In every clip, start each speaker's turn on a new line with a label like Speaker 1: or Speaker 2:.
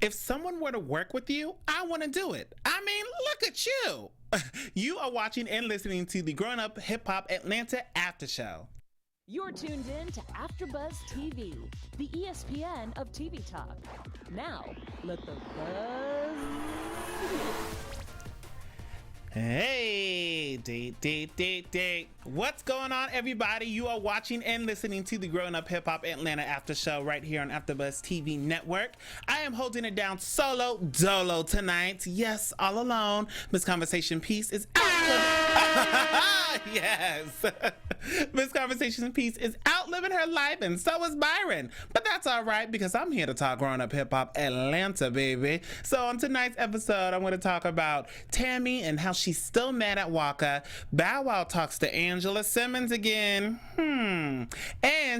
Speaker 1: If someone were to work with you, I want to do it. I mean, look at you. You are watching and listening to the Grown Up Hip Hop Atlanta After Show.
Speaker 2: You're tuned in to AfterBuzz TV, the ESPN of TV talk. Now, let the buzz begin.
Speaker 1: Hey, date. What's going on, everybody? You are watching and listening to the Grown Up Hip Hop Atlanta After Show right here on AfterBuzz TV Network. I am holding it down solo dolo tonight. Yes, all alone. Miss Conversation Piece is out. Yes. Miss Conversation Piece is out living her life, and so is Byron. But that's all right, because I'm here to talk Grown Up Hip Hop Atlanta, baby. So on tonight's episode, I'm going to talk about Tammy and how she's still mad at Waka. Bow Wow talks to Angela Simmons again. And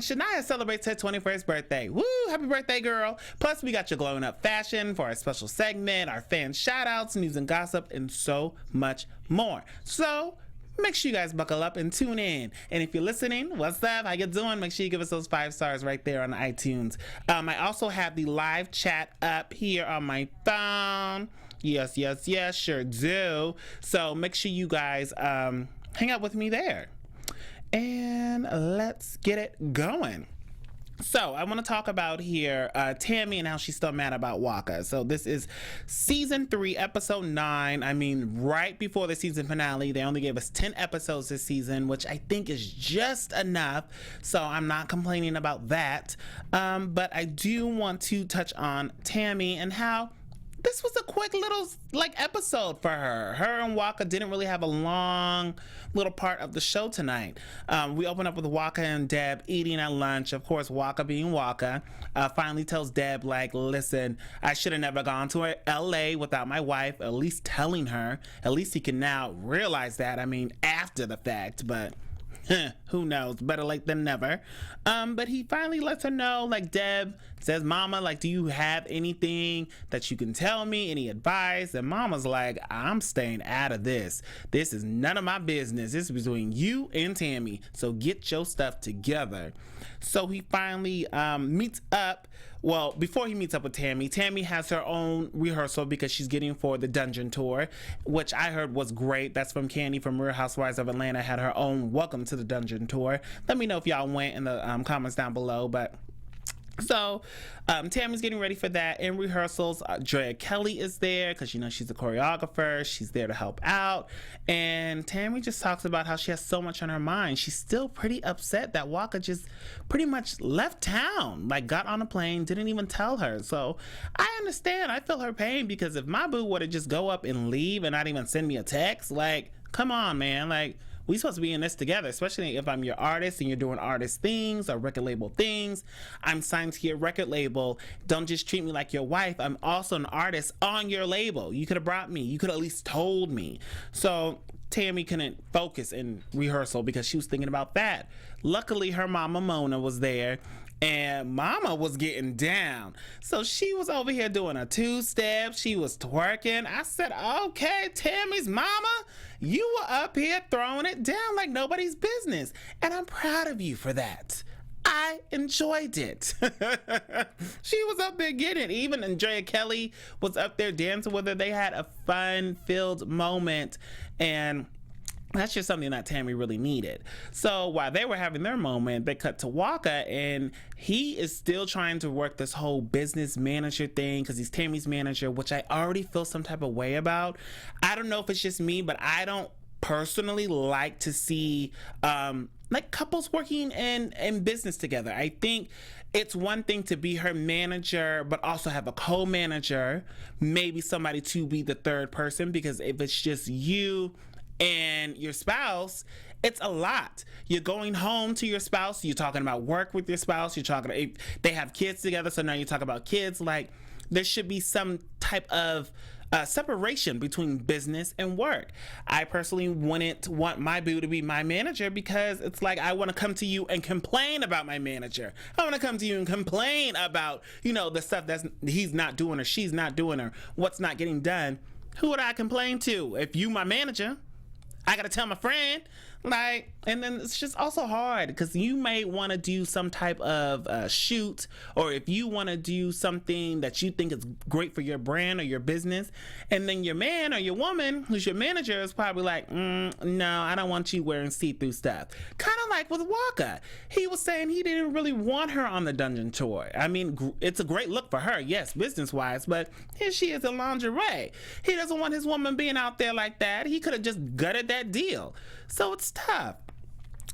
Speaker 1: Shaina celebrates her 21st birthday. Woo! Happy birthday, girl. Plus, we got your glowing up fashion for our special segment, our fan shout-outs, news and gossip, and so much more. So make sure you guys buckle up and tune in. And if you're listening, what's up? How you doing? Make sure you give us those 5 stars right there on iTunes. I also have the live chat up here on my phone. Yes, sure do. So make sure you guys hang out with me there. And let's get it going. So I want to talk about here Tammy and how she's still mad about Waka. So this is season 3, episode 9. I mean, right before the season finale. They only gave us 10 episodes this season, which I think is just enough. So I'm not complaining about that. But I do want to touch on Tammy and how this was a quick little episode for her. Her and Waka didn't really have a long little part of the show tonight. We open up with Waka and Deb eating at lunch. Of course, Waka being Waka, finally tells Deb, listen, I should have never gone to LA without my wife, at least telling her. At least he can now realize that. I mean, after the fact, but who knows? Better late than never. But he finally lets her know, Deb says, Mama, do you have anything that you can tell me? Any advice? And Mama's like, I'm staying out of this. This is none of my business. This is between you and Tammy. So get your stuff together. So he finally meets up. Well, before he meets up with Tammy, Tammy has her own rehearsal because she's getting for the Dungeon Tour, which I heard was great. That's from Candy from Real Housewives of Atlanta, had her own Welcome to the Dungeon Tour. Let me know if y'all went in the comments down below. But so Tammy's getting ready for that. In rehearsals, Drea Kelly is there because she's a choreographer. She's there to help out. And Tammy just talks about how she has so much on her mind. She's still pretty upset that Waka just pretty much left town, got on a plane, didn't even tell her. So I understand. I feel her pain, because if my boo were to just go up and leave and not even send me a text, come on, man. We supposed to be in this together, especially if I'm your artist and you're doing artist things or record label things. I'm signed to your record label. Don't just treat me like your wife. I'm also an artist on your label. You could have brought me. You could have at least told me. So Tammy couldn't focus in rehearsal because she was thinking about that. Luckily, her mama Mona was there, and Mama was getting down. So she was over here doing a 2-step. She was twerking. I said, okay, Tammy's mama, you were up here throwing it down like nobody's business. And I'm proud of you for that. I enjoyed it. She was up there getting it. Even Andrea Kelly was up there dancing with her. They had a fun-filled moment. And that's just something that Tammy really needed. So while they were having their moment, they cut to Waka, and he is still trying to work this whole business manager thing because he's Tammy's manager, which I already feel some type of way about. I don't know if it's just me, but I don't personally like to see couples working in business together. I think it's one thing to be her manager, but also have a co-manager, maybe somebody to be the third person, because if it's just you and your spouse, it's a lot. You're going home to your spouse, you're talking about work with your spouse, you're talking about, they have kids together, so now you talk about kids. There should be some type of separation between business and work. I personally wouldn't want my boo to be my manager, because it's I want to come to you and complain about my manager. I want to come to you and complain about, the stuff that he's not doing or she's not doing or what's not getting done. Who would I complain to? If you my manager, I gotta tell my friend. Like, and then it's just also hard because you may want to do some type of shoot, or if you want to do something that you think is great for your brand or your business, and then your man or your woman who's your manager is probably like, no, I don't want you wearing see-through stuff. Kind of like with Waka. He was saying he didn't really want her on the dungeon tour. I mean, it's a great look for her, yes, business-wise, but here she is in lingerie. He doesn't want his woman being out there like that. He could have just gutted that deal. So it's tough.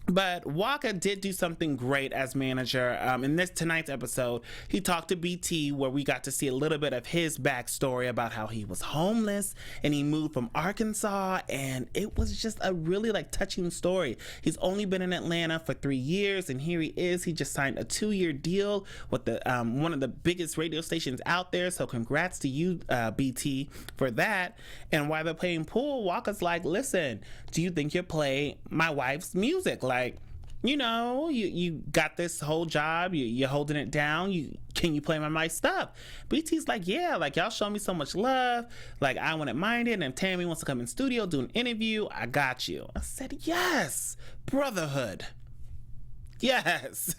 Speaker 1: But Waka did do something great as manager. In this tonight's episode, he talked to BT, where we got to see a little bit of his backstory about how he was homeless and he moved from Arkansas, and it was just a really like touching story. He's only been in Atlanta for 3 years, and here he is. He just signed a 2-year deal with the one of the biggest radio stations out there. So congrats to you, BT, for that. And while they're playing pool, Waka's like, listen, do you think you'll play my wife's music? Like, you know, you got this whole job, you're holding it down, can you play my stuff? BT's like, yeah, like y'all show me so much love, like I wouldn't mind it, and if Tammy wants to come in studio, do an interview, I got you. I said, yes, brotherhood. Yes.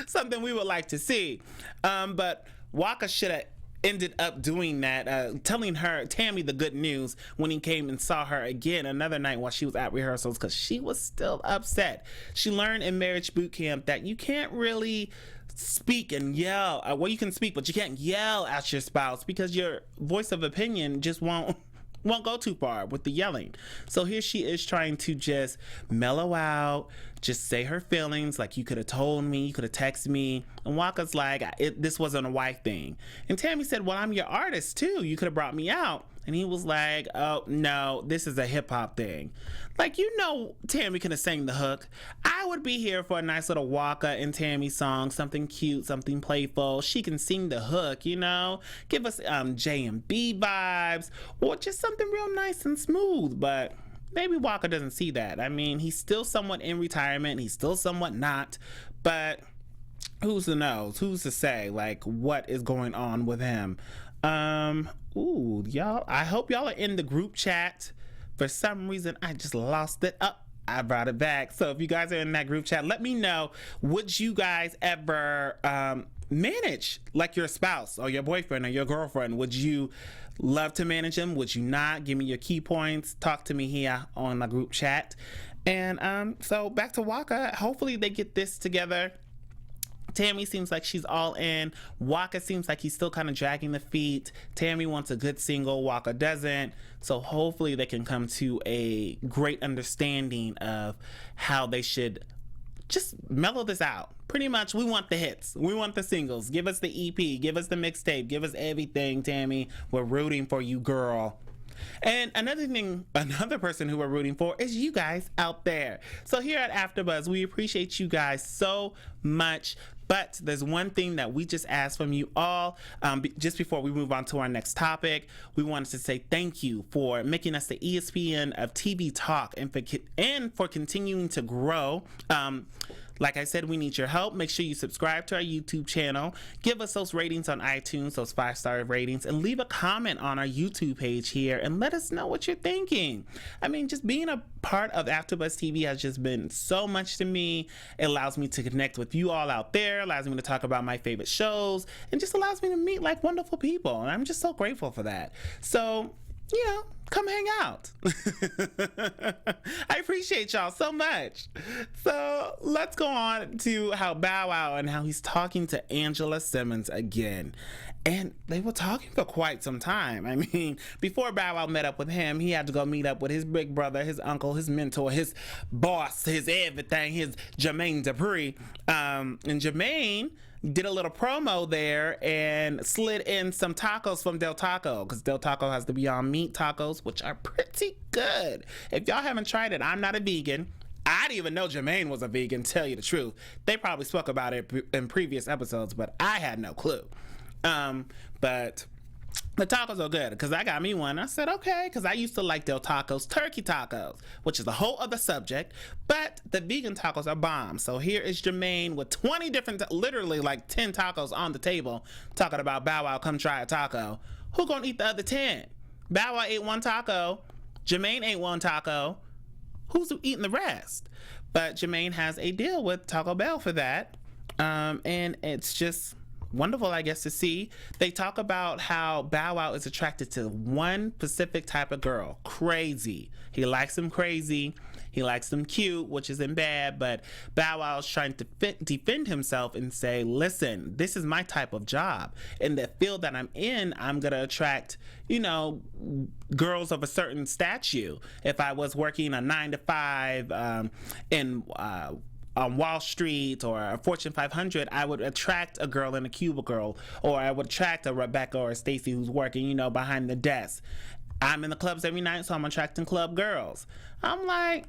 Speaker 1: Something we would like to see. But Waka should have ended up doing that, telling her, Tammy, the good news when he came and saw her again another night while she was at rehearsals, because she was still upset. She learned in marriage boot camp that you can't really speak and yell. Well, you can speak, but you can't yell at your spouse because your voice of opinion just won't go too far with the yelling. So here she is trying to just mellow out, just say her feelings, like, you could have told me, you could have texted me. And Waka's like, this wasn't a wife thing. And Tammy said, well, I'm your artist too, you could have brought me out. And he was like, oh no, this is a hip-hop thing. Like, you know, Tammy could have sang the hook. I would be here for a nice little Waka and Tammy song, something cute, something playful. She can sing the hook, you know, give us J&B vibes, or just something real nice and smooth. But maybe Waka doesn't see that. I mean, he's still somewhat in retirement, he's still somewhat not, but who's to know? Who's to say, like, what is going on with him? Ooh, y'all, I hope y'all are in the group chat. For some reason, I just lost it. I brought it back. So if you guys are in that group chat, let me know, would you guys ever manage like your spouse or your boyfriend or your girlfriend? Would you love to manage them? Would you not? Give me your key points. Talk to me here on the group chat. And so back to Waka. Hopefully they get this together. Tammy seems like she's all in. Waka seems like he's still kind of dragging the feet. Tammy wants a good single, Waka doesn't. So hopefully they can come to a great understanding of how they should just mellow this out. Pretty much, we want the hits. We want the singles. Give us the EP. Give us the mixtape. Give us everything, Tammy. We're rooting for you, girl. And another person who we're rooting for is you guys out there. So here at AfterBuzz, we appreciate you guys so much. But there's one thing that we just asked from you all. Just before we move on to our next topic, we wanted to say thank you for making us the ESPN of TV talk and for continuing to grow. Like I said, we need your help. Make sure you subscribe to our YouTube channel. Give us those ratings on iTunes, those 5-star ratings, and leave a comment on our YouTube page here and let us know what you're thinking. I mean, just being a part of AfterBuzz TV has just been so much to me. It allows me to connect with you all out there, allows me to talk about my favorite shows, and just allows me to meet like wonderful people. And I'm just so grateful for that. So, you know, come hang out. I appreciate y'all so much. So let's go on to how Bow Wow and how he's talking to Angela Simmons again. And they were talking for quite some time. I mean, before Bow Wow met up with him, he had to go meet up with his big brother, his uncle, his mentor, his boss, his everything, his Jermaine Dupri. And Jermaine did a little promo there and slid in some tacos from Del Taco, because Del Taco has the Beyond Meat tacos, which are pretty good. If y'all haven't tried it, I'm not a vegan. I didn't even know Jermaine was a vegan, tell you the truth. They probably spoke about it in previous episodes, but I had no clue. But the tacos are good, because I got me one. I said, okay, because I used to like Del Taco's turkey tacos, which is a whole other subject, but the vegan tacos are bomb. So here is Jermaine with 20 different, literally like 10 tacos on the table, talking about Bow Wow, come try a taco. Who gonna eat the other 10? Bow Wow ate one taco. Jermaine ate one taco. who's eating the rest? But Jermaine has a deal with Taco Bell for that. And it's just wonderful, I guess, to see. They talk about how Bow Wow is attracted to one specific type of girl. Crazy. He likes them crazy. He likes them cute, which isn't bad, but Bow Wow is trying to defend himself and say, listen, this is my type of job. In the field that I'm in, I'm going to attract, you know, girls of a certain stature. If I was working a 9 to 5 on Wall Street or a Fortune 500, I would attract a girl in a cubicle, or I would attract a Rebecca or a Stacy who's working, you know, behind the desk. I'm in the clubs every night, so I'm attracting club girls. I'm like,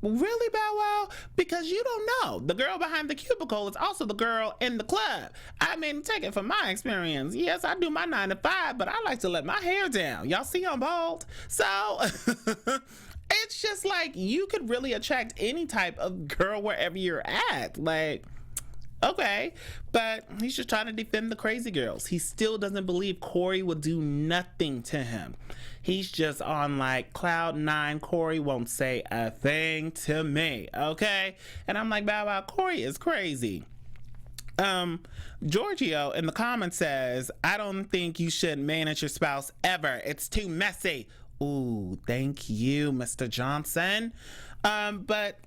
Speaker 1: really, Bow Wow? Because you don't know. The girl behind the cubicle is also the girl in the club. I mean, take it from my experience. Yes, I do my 9 to 5, but I like to let my hair down. Y'all see I'm bald? So it's just like you could really attract any type of girl wherever you're at. Like, okay, but he's just trying to defend the crazy girls. He still doesn't believe Cory would do nothing to him. He's just on like cloud 9. Cory won't say a thing to me, okay? And I'm like, Bow Wow, Cory is crazy. Giorgio in the comments says, I don't think you should manage your spouse ever. It's too messy. Ooh, thank you, Mr. Johnson. But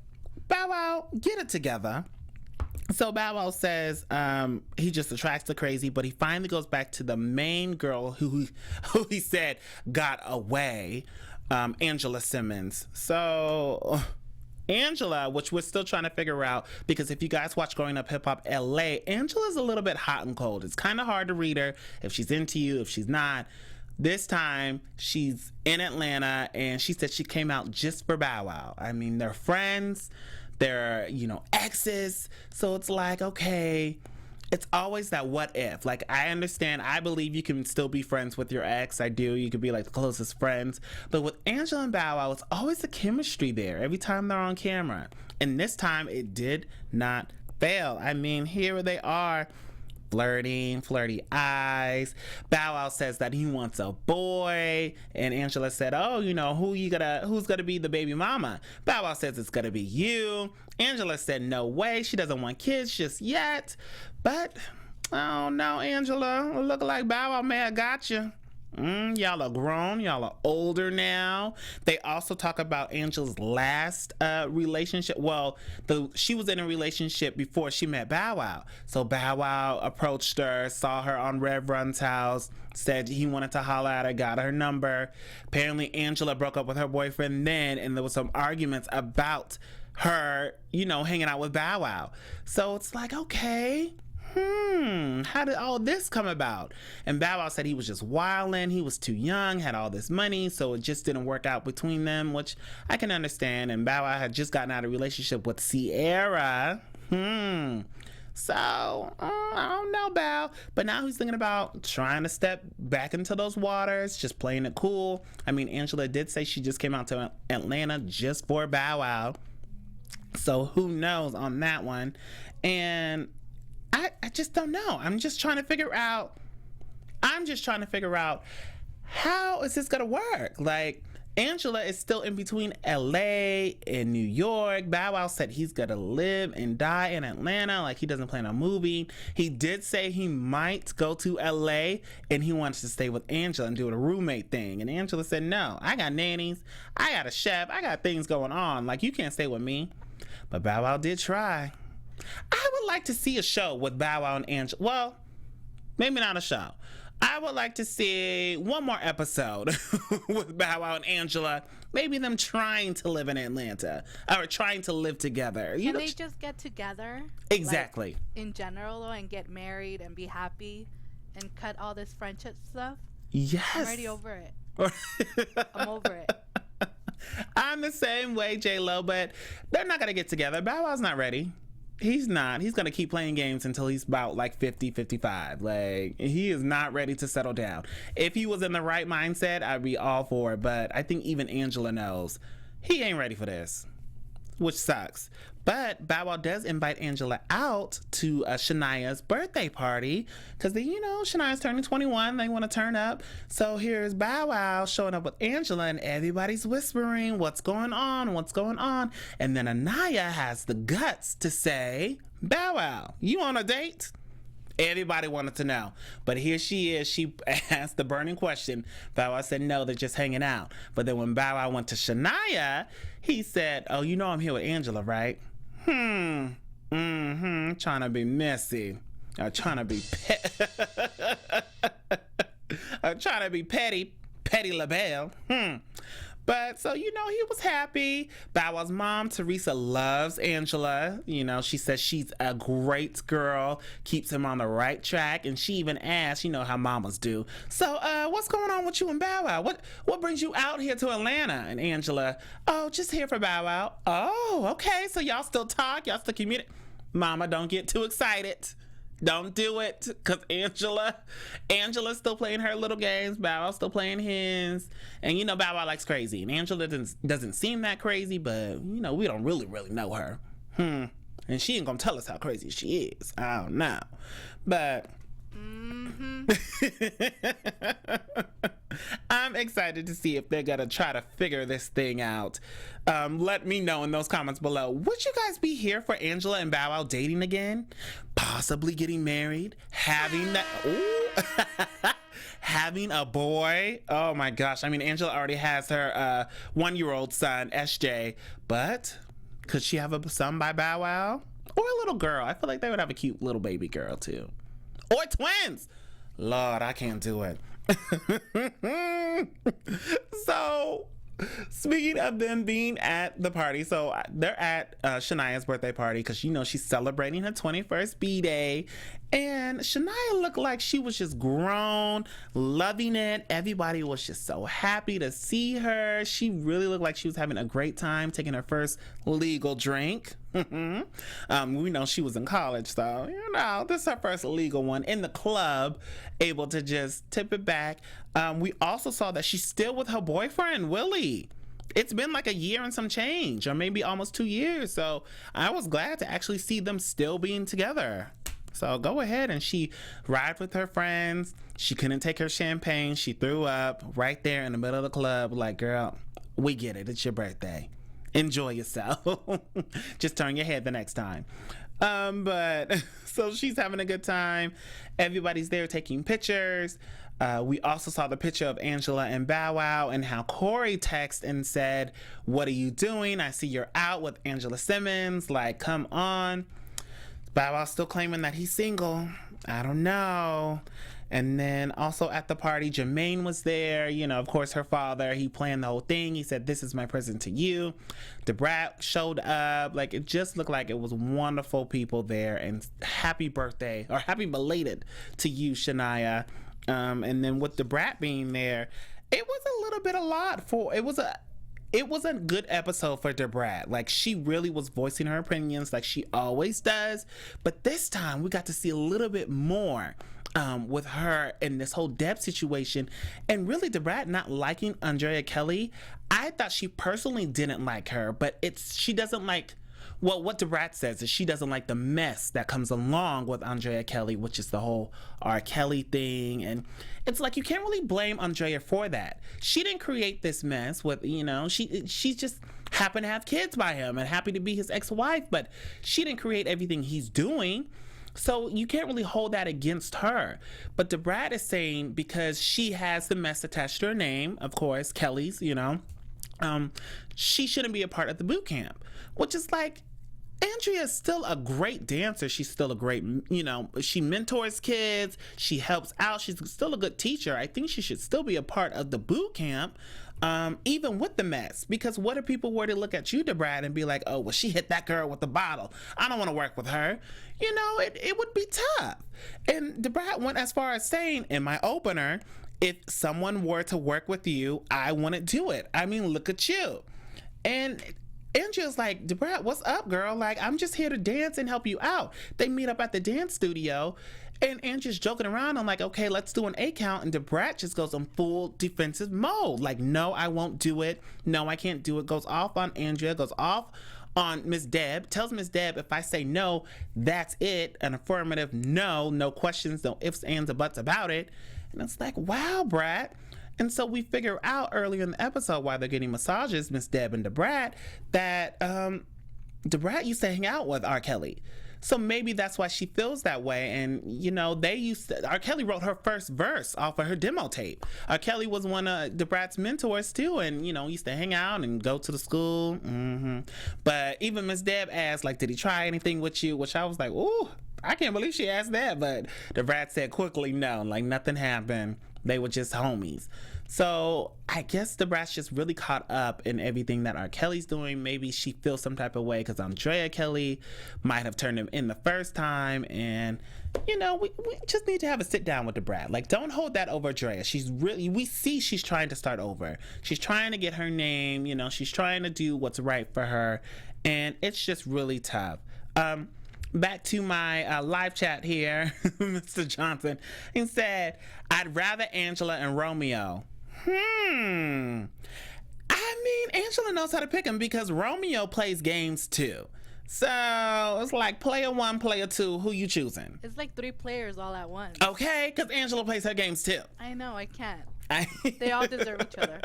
Speaker 1: Bow Wow, get it together. So Bow Wow says he just attracts the crazy, but he finally goes back to the main girl who he said got away, Angela Simmons. So Angela, which we're still trying to figure out, because if you guys watch Growing Up Hip Hop LA, Angela's a little bit hot and cold. It's kind of hard to read her, if she's into you, if she's not. This time she's in Atlanta, and she said she came out just for Bow Wow. I mean, they're friends. They're, you know, exes. So it's like, okay, it's always that what if. Like, I understand, I believe you can still be friends with your ex. I do. You could be like the closest friends. But with Angela and Bow Wow, it's always the chemistry there every time they're on camera. And this time it did not fail. I mean, here they are. Flirty eyes. Bow Wow says that he wants a boy, and Angela said, oh, you know, who's gonna be the baby mama? Bow Wow says it's gonna be you. Angela said no way, she doesn't want kids just yet. But oh no, Angela, look like Bow Wow may have got you. Y'all are grown. Y'all are older now. They also talk about Angela's last relationship. Well, she was in a relationship before she met Bow Wow. So Bow Wow approached her, saw her on Rev Run's house, said he wanted to holler at her, got her number. Apparently Angela broke up with her boyfriend then, and there was some arguments about her, you know, hanging out with Bow Wow. So it's like, okay, how did all this come about? And Bow Wow said he was just wilding. He was too young, had all this money, so it just didn't work out between them, which I can understand. And Bow Wow had just gotten out of a relationship with Sierra. So, I don't know, Bow. But now he's thinking about trying to step back into those waters, just playing it cool. I mean, Angela did say she just came out to Atlanta just for Bow Wow. So who knows on that one. And I just don't know. I'm just trying to figure out how is this gonna work? Like, Angela is still in between LA and New York. Bow Wow said he's gonna live and die in Atlanta, like he doesn't plan on moving. He did say he might go to LA and he wants to stay with Angela and do a roommate thing. And Angela said, no, I got nannies, I got a chef, I got things going on. Like, you can't stay with me. But Bow Wow did try. I would like to see a show with Bow Wow and Angela. Well, maybe not a show. I would like to see one more episode with Bow Wow and Angela. Maybe them trying to live in Atlanta or trying to live together.
Speaker 3: Can they just get together?
Speaker 1: Exactly.
Speaker 3: Like, in general, though, and get married and be happy and cut all this friendship stuff?
Speaker 1: Yes.
Speaker 3: I'm already over it. I'm over it.
Speaker 1: I'm the same way, J-Lo, but they're not going to get together. Bow Wow's not ready. He's not. He's going to keep playing games until he's about like 50, 55. Like, he is not ready to settle down. If he was in the right mindset, I'd be all for it. But I think even Angela knows he ain't ready for this, which sucks. But Bow Wow does invite Angela out to Shania's birthday party because, Shania's turning 21. They want to turn up. So here's Bow Wow showing up with Angela and everybody's whispering, what's going on? What's going on? And then Anaya has the guts to say, Bow Wow, you on a date? Everybody wanted to know. But here she is. She asked the burning question. Bow Wow said, no, they're just hanging out. But then when Bow Wow went to Shania, he said, oh, I'm here with Angela, right? Trying to be messy. Trying to be trying to be petty LaBelle. But so he was happy. Bow Wow's mom, Teresa, loves Angela. She says she's a great girl, keeps him on the right track, and she even asked, how mamas do. So, what's going on with you and Bow Wow? What brings you out here to Atlanta? And Angela, oh, just here for Bow Wow. Oh, okay. So y'all still talk? Y'all still communicate? Mama, don't get too excited. Don't do it, because Angela's still playing her little games. Bow Wow's still playing his. And Bow Wow likes crazy. And Angela doesn't seem that crazy, but, we don't really know her. And she ain't gonna tell us how crazy she is. I don't know. But I'm excited to see if they're gonna try to figure this thing out. Let me know in those comments below. Would you guys be here for Angela and Bow Wow dating again? Possibly getting married? Having having a boy? Oh my gosh. I mean, Angela already has her 1-year-old son, SJ, but could she have a son by Bow Wow? Or a little girl? I feel like they would have a cute little baby girl too. Or twins. Lord, I can't do it. So, speaking of them being at the party, so they're at Shania's birthday party because she's celebrating her 21st B-Day, and Shania looked like she was just grown, loving it. Everybody was just so happy to see her. She really looked like she was having a great time taking her first legal drink. We know she was in college, so this is her first legal one in the club, able to just tip it back. We also saw that she's still with her boyfriend Willie. It's been like a year and some change, or maybe almost 2 years, so I was glad to actually see them still being together. So go ahead, and she arrived with her friends. She couldn't take her champagne. She threw up right there in the middle of the club, like, girl, we get it, it's your birthday, enjoy yourself. Just turn your head the next time. But so she's having a good time. Everybody's there taking pictures. We also saw the picture of Angela and Bow Wow, and how Cory texted and said, what are you doing? I see you're out with Angela Simmons. Like, come on. Bow Wow still claiming that he's single. I don't know. And then also at the party, Jermaine was there. Of course, her father, he planned the whole thing. He said, this is my present to you. The brat showed up. Like, it just looked like it was wonderful people there. And happy birthday, or happy belated to you, Shania. And then with the brat being there, it was a little bit a lot for, it was a good episode for Debrat. Like, she really was voicing her opinions like she always does. But this time we got to see a little bit more with her in this whole Deb situation. And really, Debrat not liking Andrea Kelly, I thought she personally didn't like her, but she doesn't like, well, what Debrat says is she doesn't like the mess that comes along with Andrea Kelly, which is the whole R. Kelly thing. And it's like, you can't really blame Andrea for that. She didn't create this mess with, she just happened to have kids by him and happy to be his ex-wife, but she didn't create everything he's doing. So you can't really hold that against her. But Debrat is saying because she has the mess attached to her name, of course, Kelly's, she shouldn't be a part of the boot camp, which is like, Andrea is still a great dancer. She's still a great, she mentors kids. She helps out. She's still a good teacher. I think she should still be a part of the boot camp, even with the mess. Because what if people were to look at you, Debrat, and be like, oh, well, she hit that girl with the bottle. I don't want to work with her. It would be tough. And Debrat went as far as saying in my opener, if someone were to work with you, I wouldn't do it. I mean, look at you. And Andrea's like, Debrat, what's up, girl? Like, I'm just here to dance and help you out. They meet up at the dance studio, and Andrea's joking around. I'm like, okay, let's do an 8 count. And Debrat just goes in full defensive mode. Like, no, I won't do it. No, I can't do it. Goes off on Andrea, goes off on Miss Deb, tells Miss Deb, if I say no, that's it, an affirmative no, no questions, no ifs, ands, or buts about it. And it's like, wow, Brat. And so we figure out earlier in the episode while they're getting massages, Miss Deb and DeBrat, that DeBrat used to hang out with R. Kelly. So maybe that's why she feels that way. And, you know, R. Kelly wrote her first verse off of her demo tape. R. Kelly was one of DeBrat's mentors too, and, you know, used to hang out and go to the school. But even Miss Deb asked, like, did he try anything with you? Which I was like, ooh, I can't believe she asked that. But DeBrat said quickly no, like nothing happened. They were just homies. So I guess DeBrat's just really caught up in everything that R. Kelly's doing. Maybe she feels some type of way because Andrea Kelly might have turned him in the first time. And, you know, we just need to have a sit down with DeBrat. Like, don't hold that over Andrea. We see she's trying to start over. She's trying to get her name, you know, she's trying to do what's right for her. And it's just really tough. Back to my live chat here, Mr. Johnson. He said, I'd rather Angela and Romeo. I mean, Angela knows how to pick him because Romeo plays games too. So it's like player one, player two, who you choosing?
Speaker 3: It's like 3 players all at once.
Speaker 1: Okay, because Angela plays her games too.
Speaker 3: I know, I can't. They all deserve each other.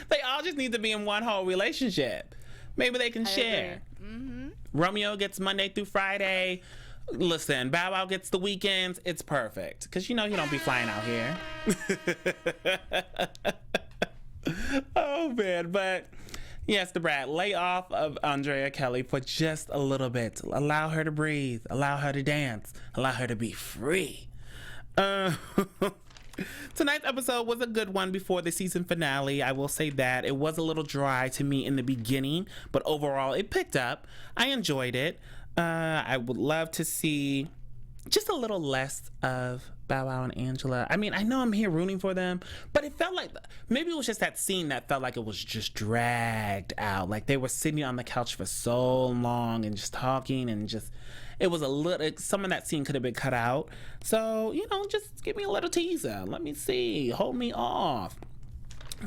Speaker 1: They all just need to be in one whole relationship. Maybe they can share. Romeo gets Monday through Friday. Listen, Bow Wow gets the weekends. It's perfect. Because, you know, he don't be flying out here. Oh, man. But, yes, DeBrat, lay off of Andrea Kelly for just a little bit. Allow her to breathe. Allow her to dance. Allow her to be free. Tonight's episode was a good one before the season finale. I will say that. It was a little dry to me in the beginning, but overall it picked up. I enjoyed it. I would love to see just a little less of Bow Wow and Angela. I mean, I know I'm here rooting for them, but it felt like maybe it was just that scene that felt like it was just dragged out. Like they were sitting on the couch for so long and just talking and just... It was a little, some of that scene could have been cut out. So, you know, just give me a little teaser. Let me see. Hold me off.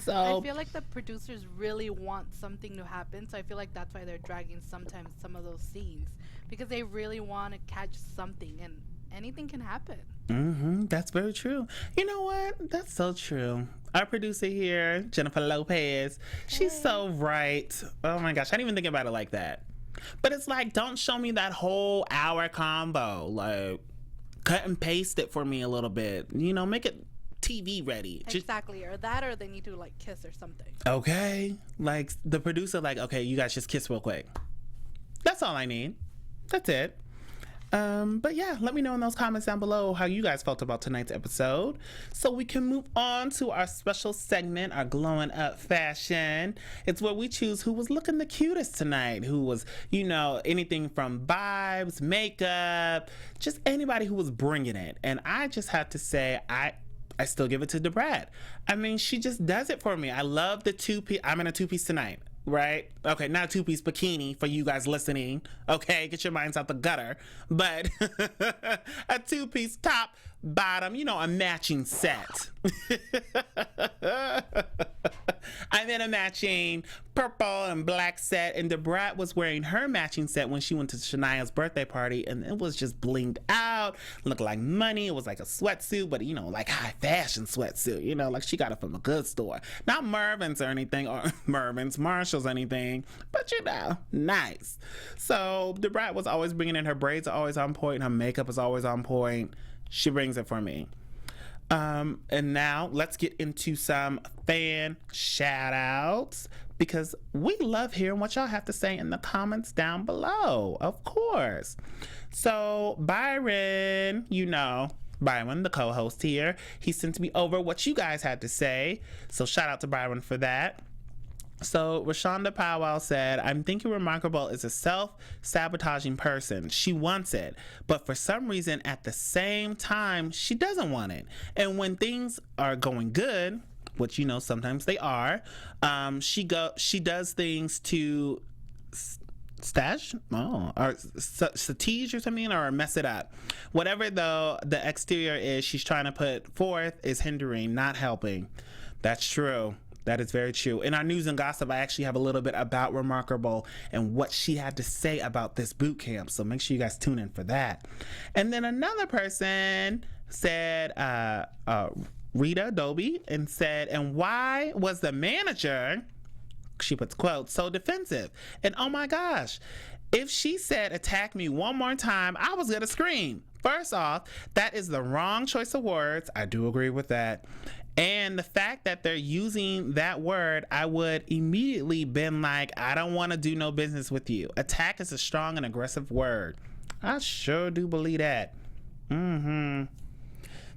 Speaker 1: So
Speaker 3: I feel like the producers really want something to happen. So I feel like that's why they're dragging sometimes some of those scenes. Because they really want to catch something and anything can happen.
Speaker 1: That's very true. You know what? That's so true. Our producer here, Jennifer Lopez, she's so right. Oh my gosh, I didn't even think about it like that. But it's like, don't show me that whole hour combo. Like, cut and paste it for me a little bit. You know, make it TV ready.
Speaker 3: Exactly. Or that, or they need to, like, kiss or something.
Speaker 1: Okay. Like, the producer, like, okay, you guys just kiss real quick. That's all I need. That's it. But yeah, let me know in those comments down below how you guys felt about tonight's episode, so we can move on to our special segment, our glowing up fashion. It's where we choose who was looking the cutest tonight, who was, you know, anything from vibes, makeup, just anybody who was bringing it. And I just have to say, I still give it to DeBrat. I mean, she just does it for me. I love the two-piece. I'm in a two-piece tonight. Right? Okay, not a two-piece bikini for you guys listening. Okay, get your minds out the gutter. But a two-piece top, bottom, you know, a matching set. I'm in a matching purple and black set, and DeBrat was wearing her matching set when she went to Shania's birthday party, and it was just blinged out, looked like money. It was like a sweatsuit, but, you know, like high fashion sweatsuit, you know, like she got it from a good store. Not Mervyn's or anything, or Marshall's or anything, but, you know, nice. So DeBrat was always bringing in, her braids are always on point, her makeup is always on point. She brings it for me. And now let's get into some fan shout outs, because we love hearing what y'all have to say in the comments down below, of course. So Byron, you know, Byron, the co-host here, he sent me over what you guys had to say. So shout out to Byron for that. So Rashonda Powell said, I'm thinking Remarkable is a self-sabotaging person. She wants it, but for some reason at the same time, she doesn't want it. And when things are going good, which, you know, sometimes they are, she does things to stash or satige or something, or mess it up. Whatever though the exterior is she's trying to put forth is hindering, not helping. That's true. That is very true. In our news and gossip, I actually have a little bit about Remarkable and what she had to say about this boot camp. So make sure you guys tune in for that. And then another person said, Rita Dobie, and said, and why was the manager, she puts quotes, so defensive? And oh my gosh, if she said attack me one more time, I was gonna scream. First off, that is the wrong choice of words. I do agree with that. And the fact that they're using that word, I would immediately been like, I don't want to do no business with you. Attack is a strong and aggressive word. I sure do believe that.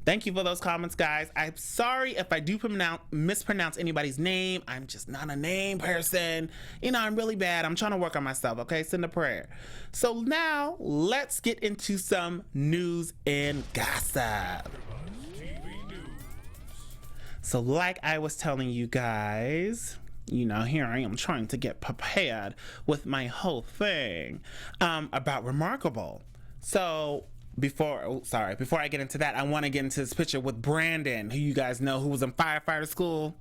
Speaker 1: Thank you for those comments, guys. I'm sorry if I do mispronounce anybody's name. I'm just not a name person. You know, I'm really bad. I'm trying to work on myself, okay? Send a prayer. So now, let's get into some news and gossip. So like I was telling you guys, you know, here I am trying to get prepared with my whole thing about Remarkable. So before I get into that, I want to get into this picture with Brandon, who you guys know, who was in firefighter school.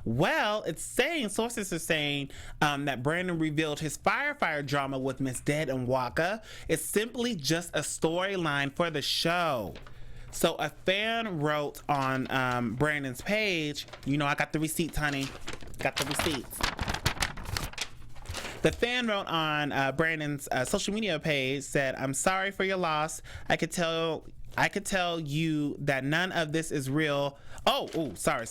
Speaker 1: Well, sources are saying that Brandon revealed his firefighter drama with Miss Dead and Waka. It's simply just a storyline for the show. So a fan wrote on Brandon's page, you know, I got the receipts, honey. Got the receipts. The fan wrote on Brandon's social media page, said, I'm sorry for your loss. I could tell you that none of this is real. Sorry.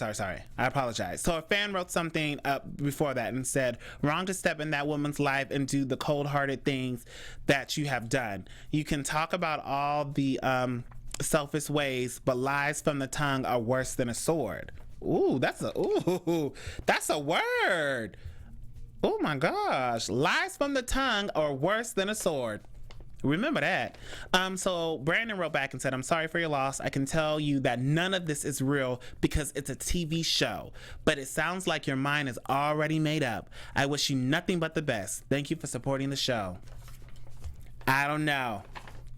Speaker 1: I apologize. So a fan wrote something up before that and said, wrong to step in that woman's life and do the cold-hearted things that you have done. You can talk about all the selfish ways, but lies from the tongue are worse than a sword. That's a word. Oh my gosh. Lies from the tongue are worse than a sword. Remember that. So Brandon wrote back and said, I'm sorry for your loss. I can tell you that none of this is real because it's a TV show, but it sounds like your mind is already made up. I wish you nothing but the best. Thank you for supporting the show. I don't know.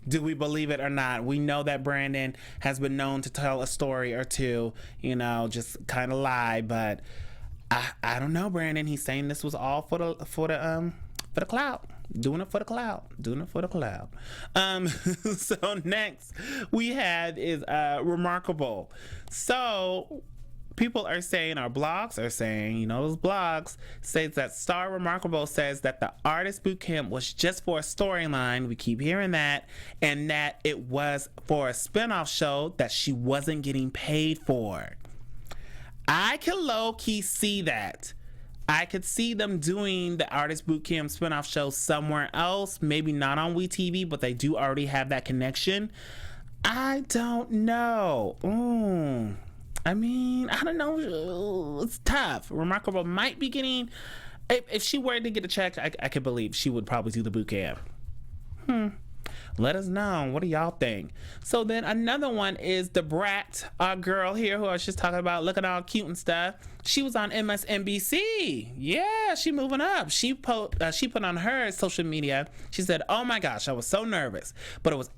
Speaker 1: Do we believe it or not? We know that Brandon has been known to tell a story or two, you know, just kind of lie, but I don't know, Brandon. He's saying this was all for the clout. Doing it for the clout. So next we have is Remarkable. So people are saying, our blogs are saying, you know, those blogs says that Star Remarkable says that the artist boot camp was just for a storyline. We keep hearing that, and that it was for a spinoff show that she wasn't getting paid for. I can low-key see that. I could see them doing the Artist Bootcamp spinoff show somewhere else, maybe not on WeTV, but they do already have that connection. I don't know. I mean, I don't know. It's tough. Remarkable might be getting, if she were to get a check, I could believe she would probably do the boot camp. Let us know. What do y'all think? So then another one is the Brat, our girl here who I was just talking about, looking all cute and stuff. She was on MSNBC. Yeah, she moving up. She put on her social media, she said, oh my gosh, I was so nervous, but it was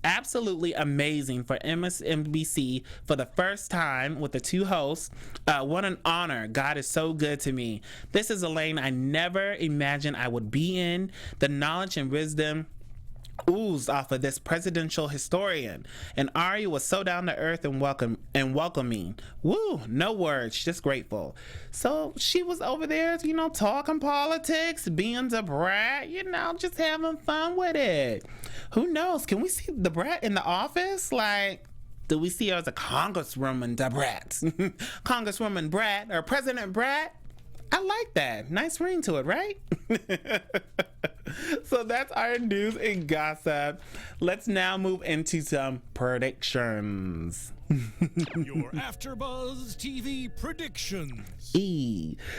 Speaker 1: absolutely amazing for MSNBC for the first time with the two hosts. What an honor. God is so good to me. This is a lane I never imagined I would be in. The knowledge and wisdom oozed off of this presidential historian, and Ari was so down to earth and welcoming. Woo, no words, just grateful. So she was over there, you know, talking politics, being the Brat, you know, just having fun with it. Who knows? Can we see the Brat in the office? Like, do we see her as a Congresswoman the Brat? Congresswoman Brat or President Brat? I like that. Nice ring to it, right? So that's our news and gossip. Let's now move into some predictions.
Speaker 4: Your AfterBuzz TV predictions.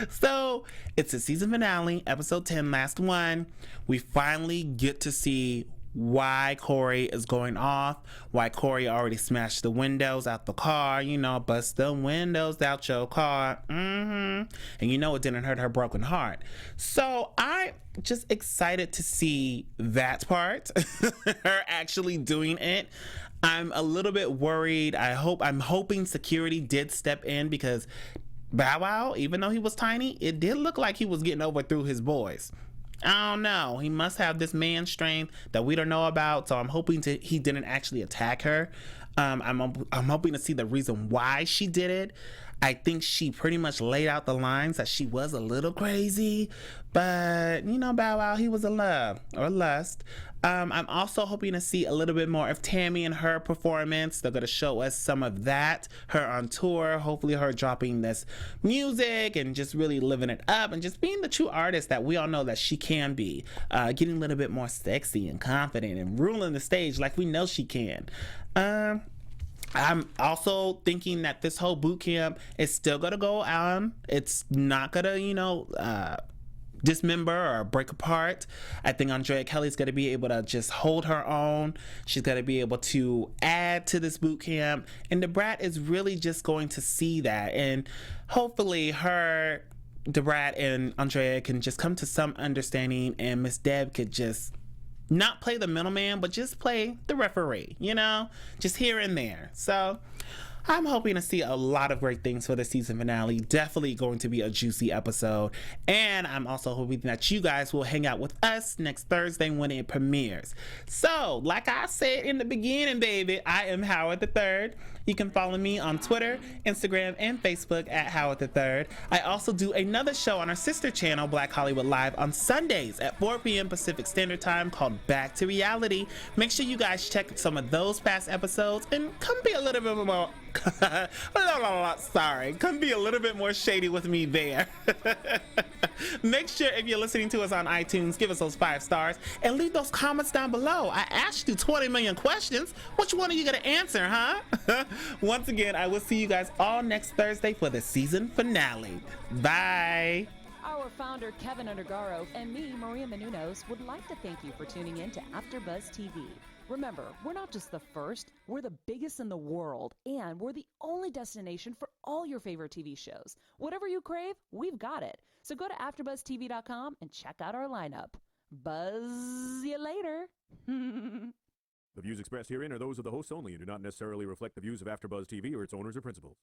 Speaker 1: So it's the season finale, episode 10, last one. We finally get to see why Cory is going off, why Cory already smashed the windows out the car, you know, bust the windows out your car. And you know it didn't hurt her broken heart. So I'm just excited to see that part, her actually doing it. I'm a little bit worried. I'm hoping security did step in, because Bow Wow, even though he was tiny, it did look like he was getting over through his boys. I don't know. He must have this man strength that we don't know about. So I'm hoping he didn't actually attack her. I'm hoping to see the reason why she did it. I think she pretty much laid out the lines that she was a little crazy, but you know, Bow Wow, he was in love or lust. I'm also hoping to see a little bit more of Tammy and her performance. They're going to show us some of that, her on tour, hopefully her dropping this music and just really living it up and just being the true artist that we all know that she can be, getting a little bit more sexy and confident and ruling the stage like we know she can. I'm also thinking that this whole boot camp is still going to go on. It's not going to, dismember or break apart. I think Andrea Kelly's going to be able to just hold her own. She's going to be able to add to this boot camp. And the Brat is really just going to see that. And hopefully the Brat and Andrea can just come to some understanding, and Miss Deb could just not play the middleman, but just play the referee, just here and there. So I'm hoping to see a lot of great things for the season finale. Definitely going to be a juicy episode. And I'm also hoping that you guys will hang out with us next Thursday when it premieres. So, like I said in the beginning, baby, I am Howard the Third. You can follow me on Twitter, Instagram, and Facebook at Howard the Third. I also do another show on our sister channel, Black Hollywood Live, on Sundays at 4 p.m. Pacific Standard Time called Back to Reality. Make sure you guys check some of those past episodes and come be a little bit more come be a little bit more shady with me there. Make sure if you're listening to us on iTunes, give us those 5 stars and leave those comments down below. I asked you 20 million questions. Which one are you gonna answer, huh? Once again, I will see you guys all next Thursday for the season finale. Bye.
Speaker 2: Our founder, Kevin Undergaro, and me, Maria Menounos, would like to thank you for tuning in to AfterBuzz TV. Remember, we're not just the first, we're the biggest in the world, and we're the only destination for all your favorite TV shows. Whatever you crave, we've got it. So go to AfterBuzzTV.com and check out our lineup. Buzz you later.
Speaker 5: The views expressed herein are those of the hosts only and do not necessarily reflect the views of AfterBuzz TV or its owners or principals.